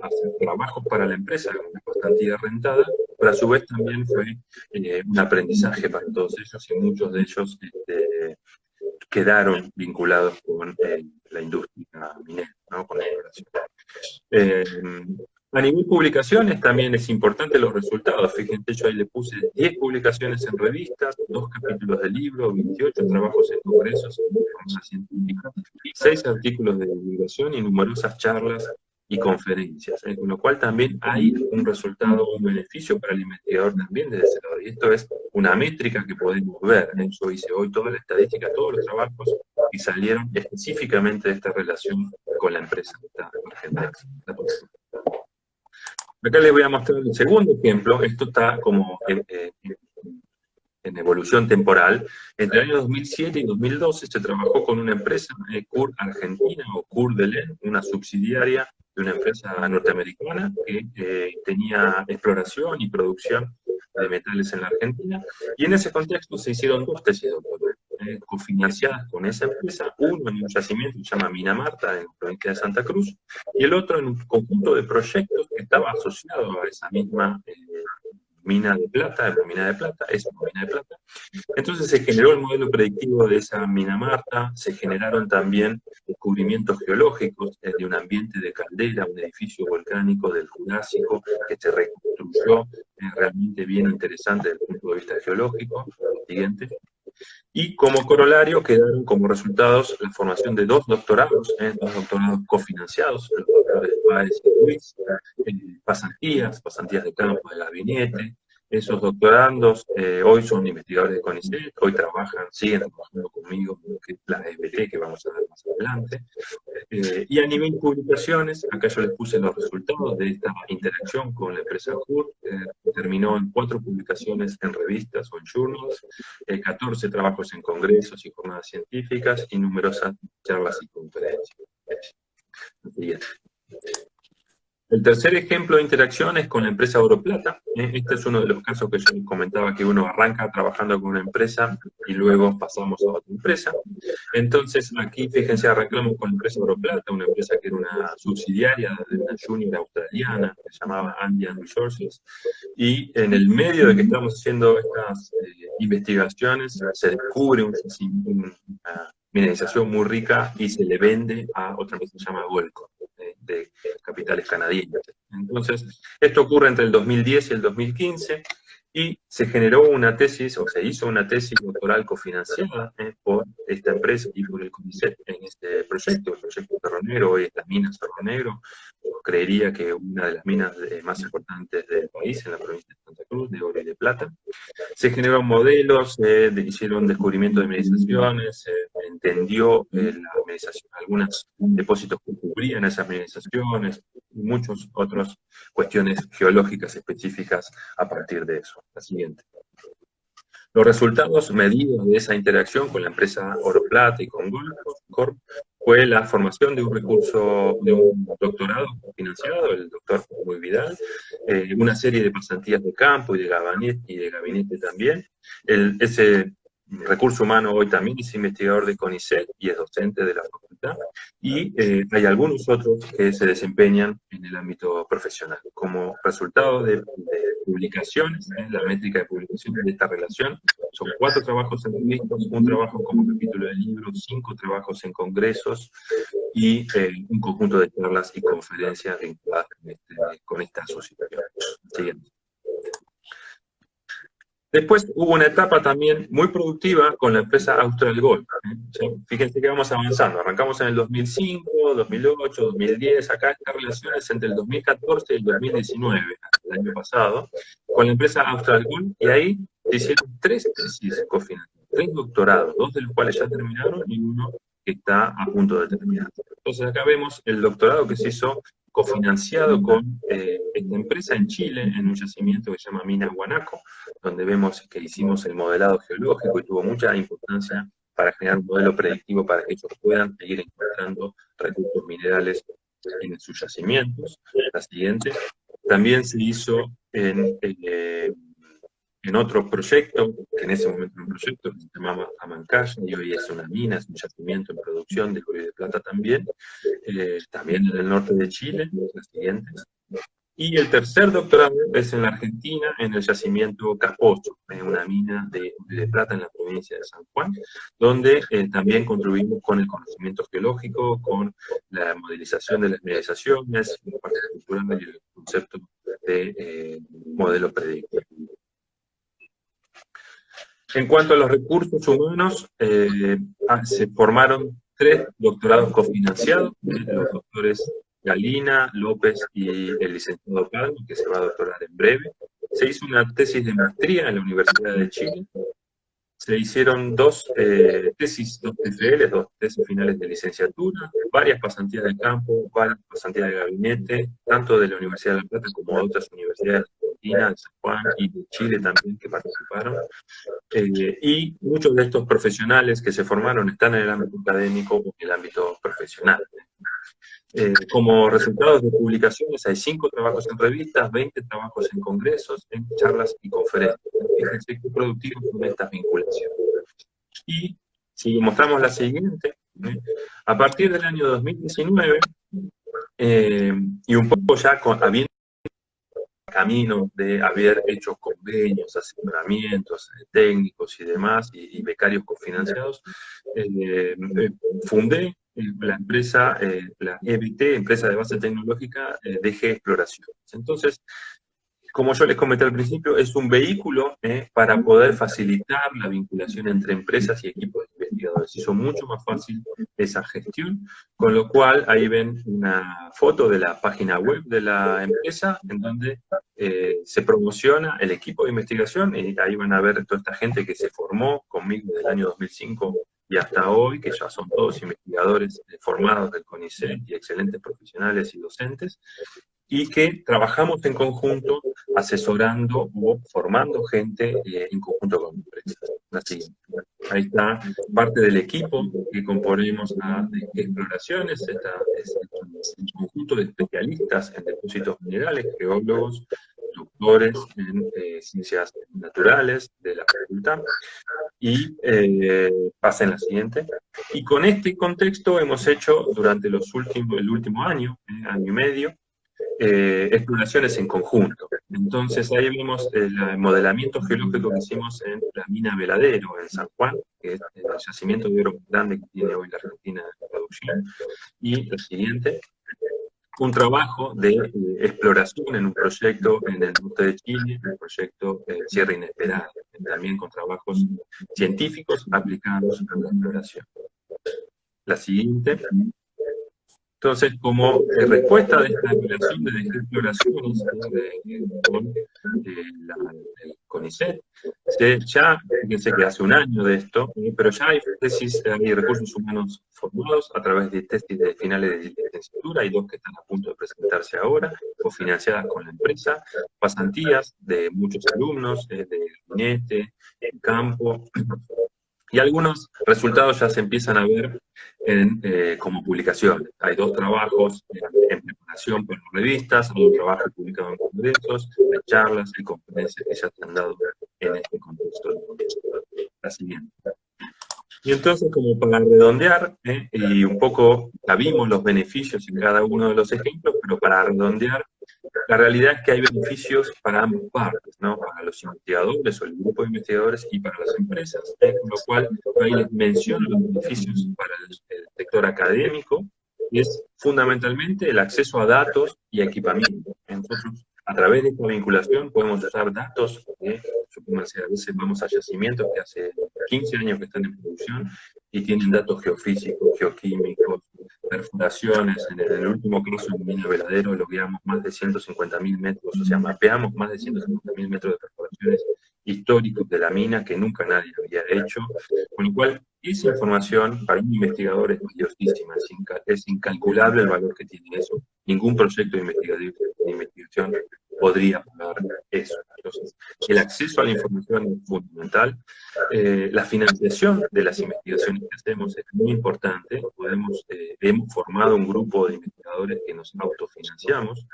hacer trabajos para la empresa con una pasantía rentada, pero a su vez también fue un aprendizaje para todos ellos, y muchos de ellos quedaron vinculados con la industria minera, ¿no? Con la exploración. A nivel publicaciones también es importante los resultados. Fíjense, yo ahí le puse 10 publicaciones en revistas, 2 capítulos de libro, 28 trabajos en congresos en jornadas científicas, 6 artículos de divulgación y numerosas charlas y conferencias, con lo cual también hay un resultado, un beneficio para el investigador también desde ese lado. Y esto es una métrica que podemos ver. Yo hice hoy toda la estadística, todos los trabajos, y salieron específicamente de esta relación con la empresa Argentex. Acá les voy a mostrar el segundo ejemplo. Esto está como en evolución temporal. Entre el año 2007 y 2012 se trabajó con una empresa, CUR Argentina, o CUR Delen, una subsidiaria de una empresa norteamericana que tenía exploración y producción de metales en la Argentina, y en ese contexto se hicieron 2 tesis doctorales cofinanciadas con esa empresa, uno en un yacimiento que se llama Mina Marta, en la provincia de Santa Cruz, y el otro en un conjunto de proyectos que estaba asociado a esa misma mina de plata, es una mina de plata. Entonces se generó el modelo predictivo de esa Mina Marta, se generaron también descubrimientos geológicos de un ambiente de caldera, un edificio volcánico del Jurásico que se reconstruyó, realmente bien interesante desde el punto de vista geológico. Siguiente. Y como corolario quedaron como resultados la formación de 2 doctorados, 2 doctorados cofinanciados, los doctores Páez y Ruiz, pasantías de campo de Gabinete. Esos doctorandos hoy son investigadores de CONICET, hoy siguen trabajando conmigo en lo que es la EBT, que vamos a ver más adelante. Y a nivel de publicaciones, acá yo les puse los resultados de esta interacción con la empresa CUR, terminó en 4 publicaciones en revistas o en journals, 14 trabajos en congresos y jornadas científicas, y numerosas charlas y conferencias. Siguiente. El tercer ejemplo de interacción es con la empresa Oroplata. Este es uno de los casos que yo les comentaba, que uno arranca trabajando con una empresa y luego pasamos a otra empresa. Entonces aquí, fíjense, arrancamos con la empresa Oroplata, una empresa que era una subsidiaria de una junior australiana que se llamaba Andean Resources, y en el medio de que estamos haciendo estas investigaciones se descubre una mineralización muy rica y se le vende a otra empresa que se llama Goldcorp, de capitales canadienses. Entonces, esto ocurre entre el 2010 y el 2015, y se generó una tesis, o se hizo una tesis doctoral cofinanciada por esta empresa y por el CONICET en este proyecto, el proyecto Cerro Negro. Hoy es la mina Cerro Negro. Creería que una de las minas más importantes del país, en la provincia de Santa Cruz, de oro y de plata. Se generaron modelos, hicieron descubrimiento de mineralizaciones, se entendió la mineralización, algunos depósitos que cubrían esas mineralizaciones, y muchas otras cuestiones geológicas específicas a partir de eso. La siguiente. Los resultados medidos de esa interacción con la empresa Oro Plata y con Goldcorp fue la formación de un recurso, de un doctorado financiado, el doctor Muy Vidal, una serie de pasantías de campo y de gabinete también. Ese recurso humano hoy también es investigador de CONICET y es docente de la facultad, y hay algunos otros que se desempeñan en el ámbito profesional. Como resultado de publicaciones, la métrica de publicaciones de esta relación, son 4 trabajos en revistas, un trabajo como capítulo de libro, 5 trabajos en congresos y un conjunto de charlas y conferencias vinculadas con esta asociación. Siguiente. Después hubo una etapa también muy productiva con la empresa Austral Gold. Fíjense que vamos avanzando. Arrancamos en el 2005, 2008, 2010. Acá estas relaciones entre el 2014 y el 2019, el año pasado, con la empresa Austral Gold, y ahí se hicieron 3 tesis cofinanciadas, 3 doctorados, 2 de los cuales ya terminaron y uno que está a punto de terminar. Entonces acá vemos el doctorado que se hizo cofinanciado con esta empresa en Chile, en un yacimiento que se llama Mina Guanaco, donde vemos que hicimos el modelado geológico y tuvo mucha importancia para generar un modelo predictivo para que ellos puedan seguir encontrando recursos minerales en sus yacimientos. La siguiente. También se hizo en otro proyecto, que en ese momento era un proyecto que se llamaba Amancaya, y hoy es una mina, es un yacimiento en producción de oro y de plata también, también en el norte de Chile, las siguientes. Y el tercer doctorado es en la Argentina, en el yacimiento Capocho, en una mina de plata en la provincia de San Juan, donde también contribuimos con el conocimiento geológico, con la modelización de las mineralizaciones, la parte cultural y el concepto de modelo predictivo. En cuanto a los recursos humanos, se formaron 3 doctorados cofinanciados, los doctores Galina, López y el licenciado Palma, que se va a doctorar en breve. Se hizo una tesis de maestría en la Universidad de Chile. Se hicieron 2 tesis, 2 TFLs, 2 tesis finales de licenciatura, varias pasantías de campo, varias pasantías de gabinete, tanto de la Universidad de La Plata como de otras universidades de Argentina, de San Juan y de Chile también, que participaron. Y muchos de estos profesionales que se formaron están en el ámbito académico o en el ámbito profesional. Como resultados de publicaciones hay 5 trabajos en revistas, 20 trabajos en congresos, en charlas y conferencias. Fíjense qué productivos son estas vinculaciones. Y si mostramos la siguiente, a partir del año 2019, y un poco ya habiendo camino de haber hecho convenios, asesoramientos técnicos y demás, y becarios cofinanciados, fundé la empresa, la EBT, Empresa de Base Tecnológica DG Exploraciones. Entonces, como yo les comenté al principio, es un vehículo para poder facilitar la vinculación entre empresas y equipos de investigadores. Hizo mucho más fácil esa gestión, con lo cual ahí ven una foto de la página web de la empresa, en donde se promociona el equipo de investigación, y ahí van a ver toda esta gente que se formó conmigo desde el año 2005 y hasta hoy, que ya son todos investigadores formados del CONICET y excelentes profesionales y docentes, y que trabajamos en conjunto asesorando o formando gente en conjunto con empresas. La siguiente. Ahí está parte del equipo que componemos de exploraciones. Esta es un conjunto de especialistas en depósitos minerales, geólogos, doctores en ciencias naturales de la facultad. Y pasen la siguiente. Y con este contexto hemos hecho durante el último año y medio, exploraciones en conjunto. Entonces ahí vemos el modelamiento geológico que hicimos en la mina Veladero, en San Juan, que es el yacimiento de oro más grande que tiene hoy la Argentina en producción. Y la siguiente. un trabajo de exploración en un proyecto en el norte de Chile, el proyecto Sierra Inesperada, también con trabajos científicos aplicados a la exploración. La siguiente. Entonces, como respuesta de esta relación de exploraciones con el CONICET, fíjense que hace un año de esto, pero ya hay tesis, hay recursos humanos formados a través de tesis de finales de licenciatura, hay 2 que están a punto de presentarse ahora, cofinanciadas con la empresa, pasantías de muchos alumnos, del gabinete, del campo, y algunos resultados ya se empiezan a ver como publicaciones. Hay 2 trabajos en preparación para revistas, hay un trabajo publicado en congresos, hay charlas y conferencias que ya se han dado en este contexto. La siguiente. Y entonces, como para redondear, y un poco ya vimos los beneficios en cada uno de los ejemplos, pero para redondear, la realidad es que hay beneficios para ambas partes, ¿no? Para los investigadores o el grupo de investigadores y para las empresas, con lo cual ahí les menciono los beneficios para el sector académico, y es fundamentalmente el acceso a datos y equipamiento. Nosotros, a través de esta vinculación, podemos usar datos, a veces vamos a yacimientos que hace 15 años que están en producción y tienen datos geofísicos, geoquímicos, perforaciones. En el último caso en Mina Veladero logueamos más de 150.000 metros, o sea, mapeamos más de 150.000 metros de perforaciones históricos de la mina que nunca nadie había hecho, con lo cual esa información para un investigador es valiosísima, es incalculable el valor que tiene eso. Ningún proyecto de investigación podría pagar eso. Entonces, el acceso a la información es fundamental. La financiación de las investigaciones que hacemos es muy importante. Hemos formado un grupo de investigadores que nos autofinanciamos.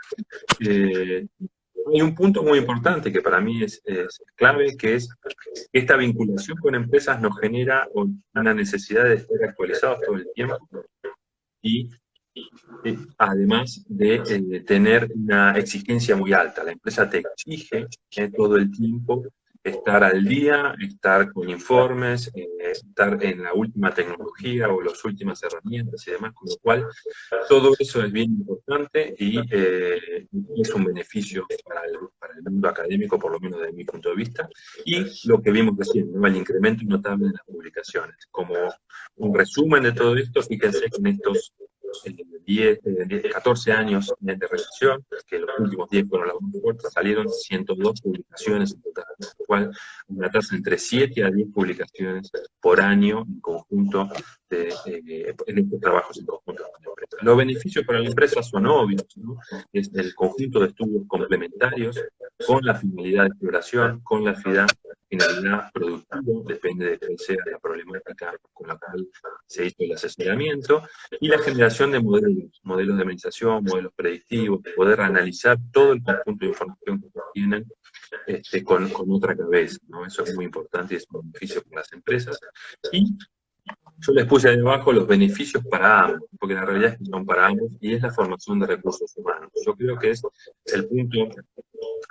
Hay un punto muy importante que para mí es clave, que es que esta vinculación con empresas nos genera una necesidad de estar actualizados todo el tiempo y además de tener una exigencia muy alta. La empresa te exige todo el tiempo estar al día, estar con informes, estar en la última tecnología o las últimas herramientas y demás, con lo cual todo eso es bien importante y es un beneficio para el mundo académico, por lo menos desde mi punto de vista, y lo que vimos recién, ¿no? El incremento notable en las publicaciones. Como un resumen de todo esto, fíjense que en estos 14 años de recesión, que los últimos 10 fueron las más fuertes, salieron 102 publicaciones en total, con lo cual una tasa entre 7 a 10 publicaciones por año en conjunto en estos trabajos en conjunto con la empresa. Los beneficios para la empresa son obvios, ¿no? Es el conjunto de estudios complementarios con la finalidad de exploración, con la finalidad productiva, depende de cuál sea la problemática con la cual se hizo el asesoramiento, y la generación de modelos de administración, modelos predictivos, poder analizar todo el conjunto de información que tienen con otra cabeza, ¿no? Eso es muy importante y es un beneficio para las empresas. Y yo les puse ahí abajo los beneficios para ambos, porque la realidad es que son para ambos, y es la formación de recursos humanos. Yo creo que es el punto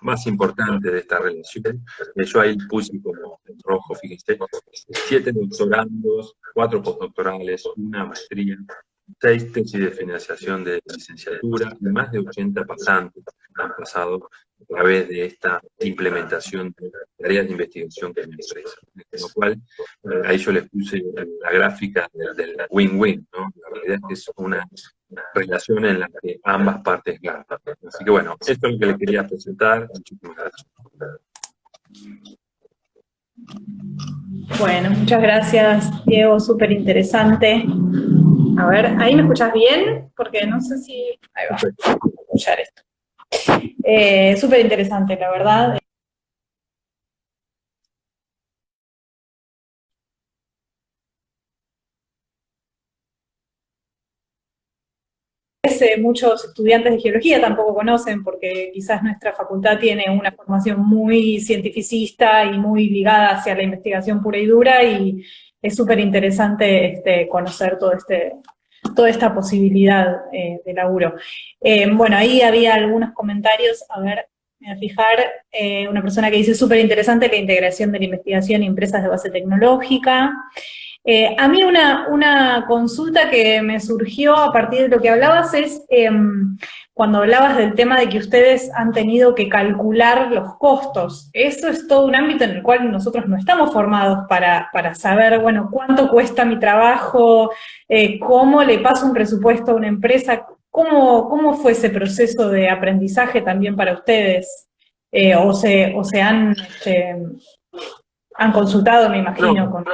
más importante de esta relación. Yo ahí puse como en rojo, fíjense, 7 doctorandos, 4 postdoctorales, 1 maestría, 6 tesis de financiación de licenciatura y más de 80 pasantes han pasado a través de esta implementación de tareas de investigación con la empresa. Con lo cual, ahí yo les puse la gráfica del win-win, ¿no? La realidad es que es una relación en la que ambas partes ganan. Así que bueno, esto es lo que les quería presentar. Muchísimas gracias. Bueno, muchas gracias, Diego, súper interesante. A ver, ¿ahí me escuchás bien? Porque no sé si... Ahí va, voy a escuchar esto. Súper interesante, la verdad. Muchos estudiantes de geología tampoco conocen, porque quizás nuestra facultad tiene una formación muy cientificista y muy ligada hacia la investigación pura y dura, y es súper interesante conocer toda esta posibilidad de laburo. Bueno, ahí había algunos comentarios, a ver, me voy a fijar, una persona que dice súper interesante la integración de la investigación y empresas de base tecnológica. A mí una consulta que me surgió a partir de lo que hablabas es cuando hablabas del tema de que ustedes han tenido que calcular los costos. Eso es todo un ámbito en el cual nosotros no estamos formados para saber, bueno, cuánto cuesta mi trabajo, cómo le paso un presupuesto a una empresa. ¿Cómo fue ese proceso de aprendizaje también para ustedes? O se han consultado, me imagino, con...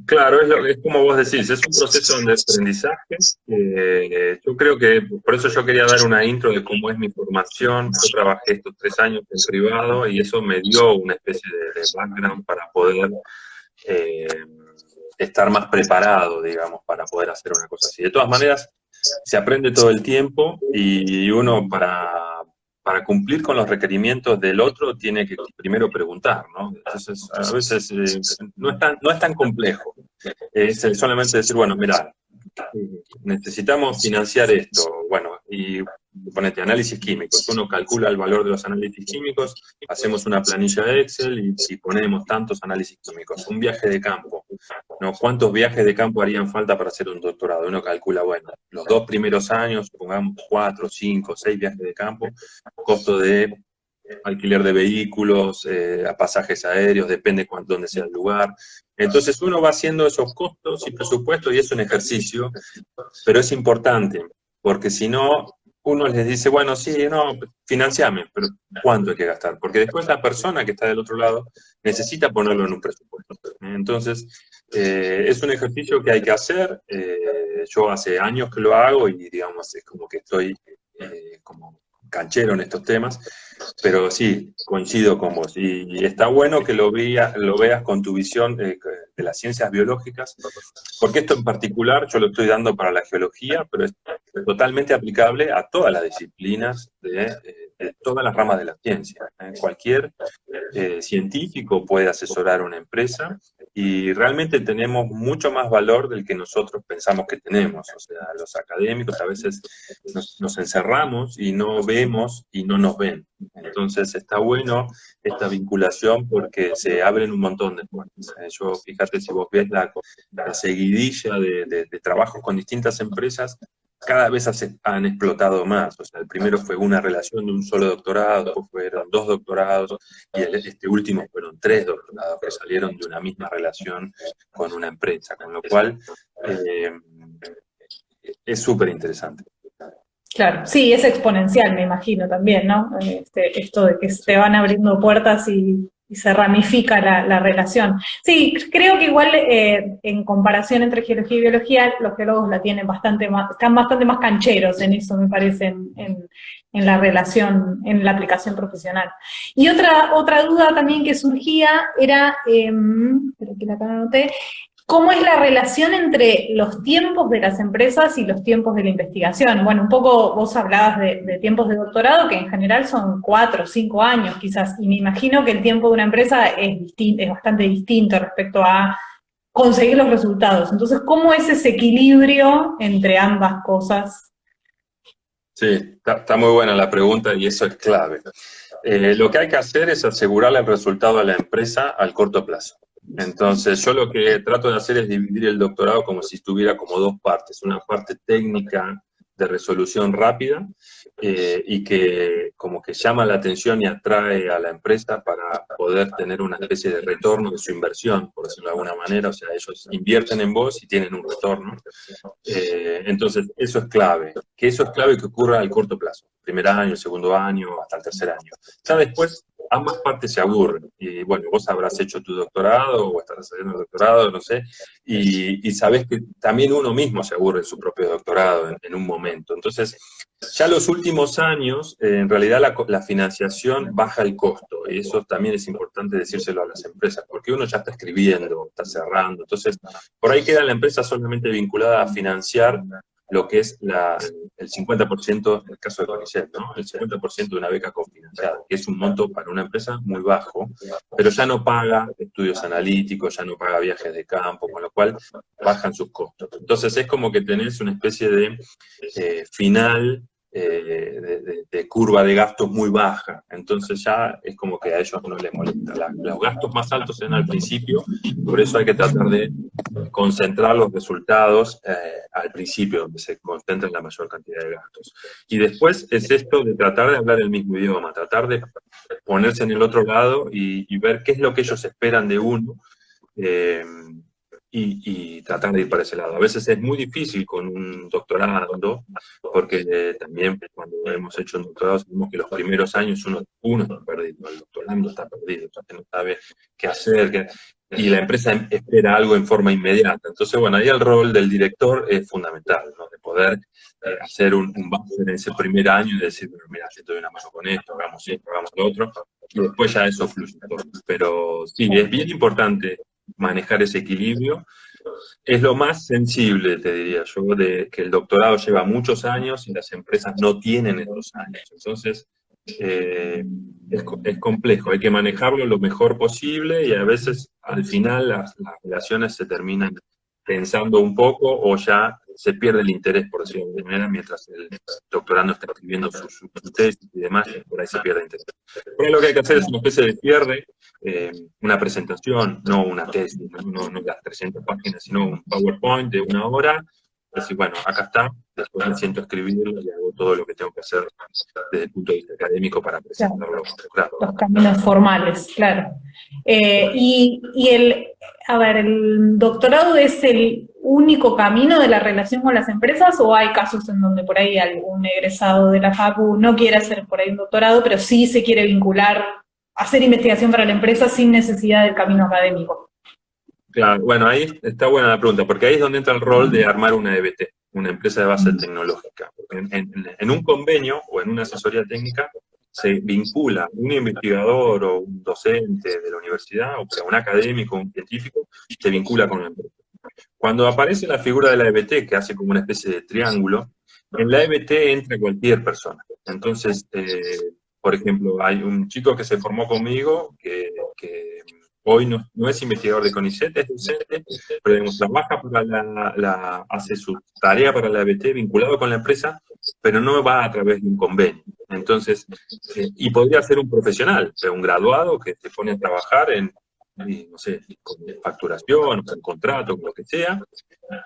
Claro, es como vos decís, es un proceso de aprendizaje. Yo creo que, por eso yo quería dar una intro de cómo es mi formación. Yo trabajé estos 3 años en privado y eso me dio una especie de background para poder eh, estar más preparado, digamos, para poder hacer una cosa así. De todas maneras, se aprende todo el tiempo y uno para cumplir con los requerimientos del otro tiene que primero preguntar, ¿no? Entonces, a veces no es tan complejo. Es solamente decir, bueno, mira, necesitamos financiar esto, bueno, y ponete análisis químicos, uno calcula el valor de los análisis químicos, hacemos una planilla de Excel y ponemos tantos análisis químicos, un viaje de campo, ¿no? ¿Cuántos viajes de campo harían falta para hacer un doctorado? Uno calcula, bueno, los 2 primeros años, pongamos 4, 5, 6 viajes de campo, costo de alquiler de vehículos, a pasajes aéreos, depende dónde sea el lugar. Entonces uno va haciendo esos costos y presupuestos y es un ejercicio, pero es importante, porque si no, uno les dice, bueno, sí, no, financiame, pero ¿cuánto hay que gastar? Porque después la persona que está del otro lado necesita ponerlo en un presupuesto. Entonces, es un ejercicio que hay que hacer. Yo hace años que lo hago y, digamos, es como que estoy como canchero en estos temas, pero sí, coincido con vos. Y está bueno que lo veas con tu visión de las ciencias biológicas, porque esto en particular yo lo estoy dando para la geología, pero es totalmente aplicable a todas las disciplinas de todas las ramas de la ciencia. Cualquier científico puede asesorar a una empresa y realmente tenemos mucho más valor del que nosotros pensamos que tenemos. O sea, los académicos a veces nos encerramos y no vemos y no nos ven. Entonces está bueno esta vinculación porque se abren un montón de puertas. Yo, fíjate, si vos ves la seguidilla de trabajos con distintas empresas, cada vez han explotado más. O sea, el primero fue una relación de un solo doctorado, después fueron 2 doctorados, y este último fueron 3 doctorados que salieron de una misma relación con una empresa, con lo cual es súper interesante. Claro, sí, es exponencial, me imagino también, ¿no? Esto de que se te van abriendo puertas y se ramifica la relación. Sí, creo que igual en comparación entre geología y biología, los geólogos la tienen bastante más, están bastante más cancheros en eso, me parece, en la relación, en la aplicación profesional. Y otra duda también que surgía era, espera que la acá anoté, ¿cómo es la relación entre los tiempos de las empresas y los tiempos de la investigación? Bueno, un poco vos hablabas de tiempos de doctorado, que en general son 4 o 5 años quizás, y me imagino que el tiempo de una empresa es bastante distinto respecto a conseguir los resultados. Entonces, ¿cómo es ese equilibrio entre ambas cosas? Sí, está muy buena la pregunta y eso es clave. Lo que hay que hacer es asegurarle el resultado a la empresa al corto plazo. Entonces, yo lo que trato de hacer es dividir el doctorado como si estuviera como 2 partes. Una parte técnica de resolución rápida y que como que llama la atención y atrae a la empresa para poder tener una especie de retorno de su inversión, por decirlo de alguna manera. O sea, ellos invierten en vos y tienen un retorno. Entonces, eso es clave. Que eso es clave que ocurra al corto plazo. Primer año, el segundo año, hasta el tercer año. Ya después, ambas partes se aburren. Y bueno, vos habrás hecho tu doctorado o estarás haciendo el doctorado, no sé, y sabés que también uno mismo se aburre de su propio doctorado en un momento. Entonces, ya los últimos años, en realidad la financiación baja el costo, y eso también es importante decírselo a las empresas, porque uno ya está escribiendo, está cerrando, entonces por ahí queda la empresa solamente vinculada a financiar lo que es el 50%, en el caso de CONICET, ¿no? El 50% de una beca cofinanciada, que es un monto para una empresa muy bajo, pero ya no paga estudios analíticos, ya no paga viajes de campo, con lo cual bajan sus costos. Entonces es como que tenés una especie de final de curva de gastos muy baja. Entonces ya es como que a ellos no les molesta. Los gastos más altos se dan al principio, por eso hay que tratar de concentrar los resultados al principio, donde se concentra la mayor cantidad de gastos. Y después es esto de tratar de hablar el mismo idioma, tratar de ponerse en el otro lado y ver qué es lo que ellos esperan de uno, y tratar de ir para ese lado. A veces es muy difícil con un doctorado, porque también cuando hemos hecho un doctorado sabemos que los primeros años uno está perdido, el doctorando está perdido, no sabe qué hacer, y la empresa espera algo en forma inmediata. Entonces, bueno, ahí el rol del director es fundamental, ¿no? De poder hacer un buffer en ese primer año y decir, bueno, mira, te doy una mano con esto, hagamos lo otro, y después ya eso fluye todo. Pero sí, es bien importante manejar ese equilibrio. Es lo más sensible, te diría yo, de que el doctorado lleva muchos años y las empresas no tienen esos años. Entonces, es complejo, hay que manejarlo lo mejor posible y a veces al final las relaciones se terminan pensando un poco o ya se pierde el interés, por decirlo de alguna manera, mientras el doctorando está escribiendo su tesis y demás, y por ahí se pierde el interés. Por ahí lo que hay que hacer es una especie de cierre, una presentación, no una tesis, no las 300 páginas, sino un PowerPoint de 1 hora, decir, bueno, acá está, después me siento a escribirlo y hago todo lo que tengo que hacer desde el punto de vista académico para presentarlo. Claro. Los caminos formales, claro. A ver, ¿el doctorado es el único camino de la relación con las empresas o hay casos en donde por ahí algún egresado de la facu no quiere hacer por ahí un doctorado, pero sí se quiere vincular a hacer investigación para la empresa sin necesidad del camino académico? Claro, bueno, ahí está buena la pregunta, porque ahí es donde entra el rol de armar una EBT, una empresa de base tecnológica. En un convenio o en una asesoría técnica se vincula un investigador o un docente de la universidad, o sea, un académico, un científico, se vincula con la empresa. Cuando aparece la figura de la EBT, que hace como una especie de triángulo, en la EBT entra cualquier persona. Entonces, por ejemplo, hay un chico que se formó conmigo, que hoy no es investigador de CONICET, es docente, pero digamos, trabaja para hace su tarea para la EBT vinculado con la empresa, pero no va a través de un convenio. Entonces, y podría ser un profesional, o sea, un graduado que se pone a trabajar no sé, con facturación, con contrato, con lo que sea,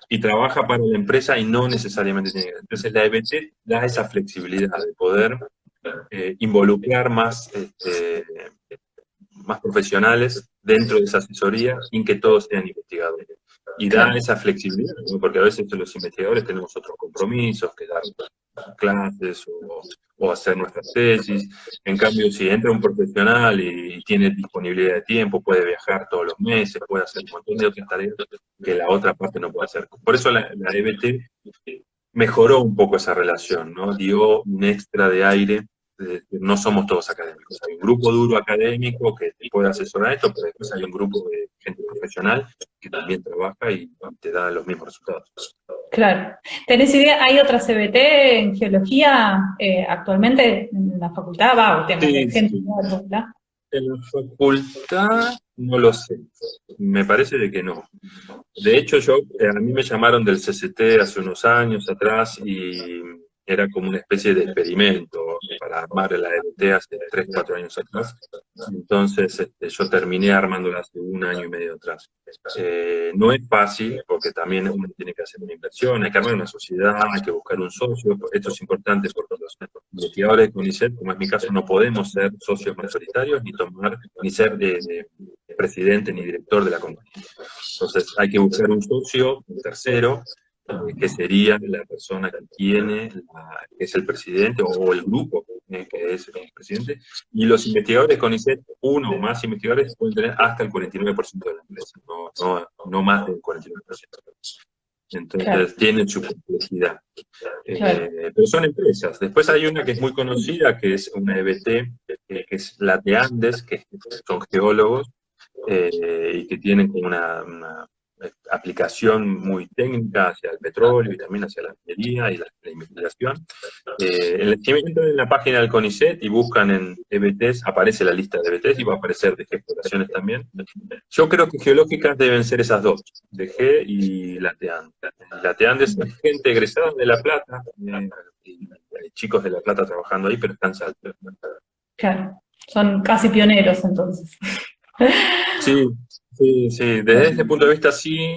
y trabaja para la empresa y no necesariamente tiene que. Entonces la EBT da esa flexibilidad de poder involucrar más profesionales dentro de esa asesoría sin que todos sean investigadores. Y da esa flexibilidad, ¿no? Porque a veces los investigadores tenemos otros compromisos, que dar clases o hacer nuestras tesis. En cambio, si entra un profesional y tiene disponibilidad de tiempo, puede viajar todos los meses, puede hacer un montón de otras tareas que la otra parte no puede hacer. Por eso la EBT mejoró un poco esa relación, ¿no? Dio un extra de aire. No somos todos académicos. Hay un grupo duro académico que te puede asesorar esto, pero después hay un grupo de gente profesional que también trabaja y te da los mismos resultados. Claro. ¿Tenés idea? ¿Hay otra CBT en geología actualmente en la facultad? Sí. En la facultad no lo sé. Me parece de que no. De hecho, a mí me llamaron del CCT hace unos años atrás y era como una especie de experimento para armar la EBT hace 3, 4 años atrás. Entonces yo terminé armándola hace 1 año y medio atrás. No es fácil, porque también uno tiene que hacer una inversión, hay que armar una sociedad, hay que buscar un socio. Esto es importante porque los investigadores de CONICET, como es mi caso, no podemos ser socios mayoritarios ni ser presidente ni director de la compañía. Entonces hay que buscar un socio, un tercero, que sería la persona que que es el presidente, o el grupo que es el presidente, y los investigadores de CONICET, uno o más investigadores, pueden tener hasta el 49% de la empresa, no más del 49%. Entonces tienen su complejidad. Pero son empresas. Después hay una que es muy conocida, que es una EBT, que es la de Andes, que son geólogos, y que tienen como una aplicación muy técnica hacia el petróleo y también hacia la minería y la investigación. Si entran en la página del CONICET y buscan en EBTs, aparece la lista de EBTs y va a aparecer de exploraciones también. Yo creo que geológicas deben ser esas dos, DG y Lateandes. Lateandes es gente egresada de La Plata, y hay chicos de La Plata trabajando ahí, pero están Salta. Claro, son casi pioneros entonces. Sí, sí, sí, desde ese punto de vista sí,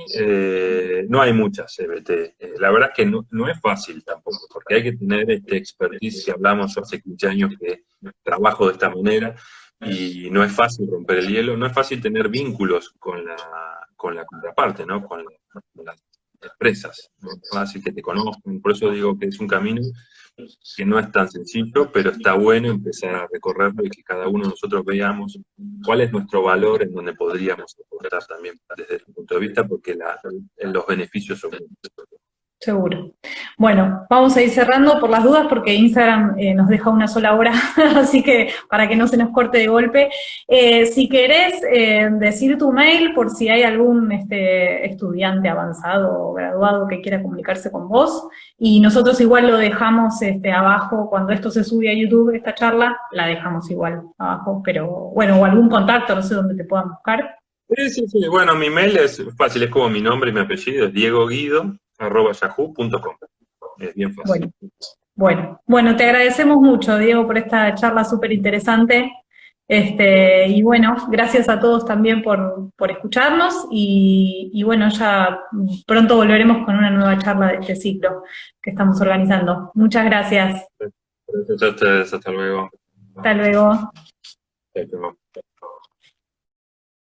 no hay muchas CBT. La verdad es que no es fácil tampoco, porque hay que tener este expertise, si hablamos, yo hace 15 años que trabajo de esta manera, y no es fácil romper el hielo, no es fácil tener vínculos con la contraparte, ¿no? Con las empresas, no es fácil que te conozcan, por eso digo que es un camino que no es tan sencillo, pero está bueno empezar a recorrerlo y que cada uno de nosotros veamos cuál es nuestro valor en donde podríamos aportar también desde este punto de vista, porque los beneficios son muchos. Seguro. Bueno, vamos a ir cerrando por las dudas porque Instagram nos deja una sola hora, así que para que no se nos corte de golpe. Si querés decir tu mail por si hay algún estudiante avanzado o graduado que quiera comunicarse con vos, y nosotros igual lo dejamos abajo, cuando esto se sube a YouTube, esta charla, la dejamos igual abajo, pero bueno, o algún contacto, no sé dónde te puedan buscar. Sí, sí, sí. Bueno, mi mail es fácil, es como mi nombre y mi apellido, es diegoguido@yahoo.com. Es bien fácil. Bueno, te agradecemos mucho, Diego, por esta charla súper interesante. Y bueno, gracias a todos también por escucharnos y bueno, ya pronto volveremos con una nueva charla de este ciclo que estamos organizando. Muchas gracias. Gracias a ustedes, hasta luego. Hasta luego. Chao, chao.